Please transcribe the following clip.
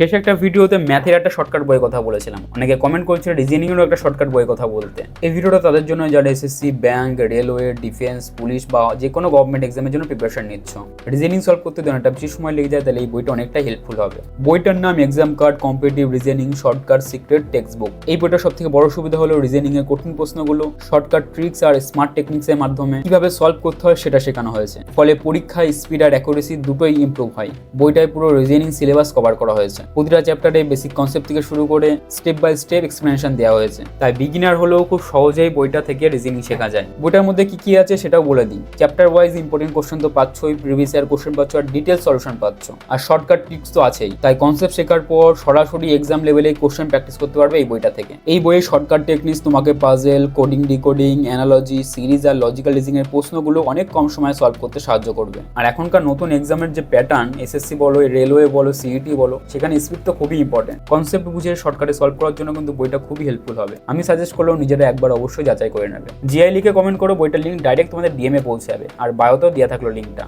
শেষে একটা ভিডিওতে ম্যাথের একটা শর্টকাট বইয়ের কথা বলেছিলাম, অনেকে কমেন্ট করেছিল রিজনিং এরও একটা শর্টকাট বইয়ের কথা বলতে। এই ভিডিওটা তাদের জন্য যারা SSC, bank, railway, defence, police বা যে কোনো গভর্নমেন্ট এক্সামের জন্য প্রিপারেশন নিচ্ছ, রিজনিং সলভ করতে অনেকটা বেশি সময় লেগে যায়, তাহলে এই বইটা অনেকটাই হেল্পফুল হবে। বইটার নাম exam card competitive reasoning shortcut secret text book. এই বইটার সব থেকে বড় সুবিধা হলো রিজনিং এর কঠিন প্রশ্নগুলো শর্টকাট ট্রিক্স আর স্মার্ট টেকনিক্স এর মাধ্যমে কিভাবে সলভ করতে হয় সেটা শেখানো হয়েছে। ফলে পরীক্ষায় স্পিড আর অ্যাকুরেসি দুটোই ইমপ্রুভ হয়। বইটায় পুরো রিজনিং সিলেবাস কভার করা হয়েছে। প্রতিটা চ্যাপ্টারে বেসিক কনসেপ্ট থেকে শুরু করে স্টেপ বাই স্টেপ এক্সপ্লেনেশন দেওয়া হয়েছে, তাই বিগিনার হলেও খুব সহজেই বইটা থেকে রিজনিং শেখা যায়। বইটার মধ্যে কি কি আছে সেটাও বলে দিই। চ্যাপ্টার ওয়াইজ ইম্পর্টেন্ট কোশ্চেন তো পাচ্ছই, প্রিভিয়াস ইয়ার কোশ্চেন পাচ্ছ, আর ডিটেল সলিউশন পাচ্ছ, আর শর্টকাট ট্রিক্স তো আছেই। তাই কনসেপ্ট শেখার পর সরাসরি এক্সাম লেভেলে কোশ্চেন প্র্যাকটিস করতে পারবে এই বইটা থেকে। এই বইয়ে শর্টকাট টেকনিক্স তোমাকে puzzle, coding, decoding, analogy, series আর লজিক্যাল রিজনিং এর প্রশ্নগুলো অনেক কম সময়ে সলভ করতে সাহায্য করবে। আর এখনকার নতুন এক্সামের যে প্যাটার্ন, এসএসসি বলো, রেলওয়ে বলো, সিইটি বলো, সেখানে স্পিড তো খুবই ইম্পর্টেন্ট। কনসেপ্ট বুঝে শর্টকাটে সলভ করার জন্য কিন্তু বইটা খুবই হেল্পফুল হবে। আমি সাজেস্ট করলেও নিজেরা একবার অবশ্যই যাচাই করে নেবে। জিআই লিখে কমেন্ট করো, বইটার লিঙ্ক ডাইরেক্ট তোমাদের ডিএমএ পৌঁছে যাবে, আর বায়োতেও দেওয়া থাকলো লিঙ্কটা।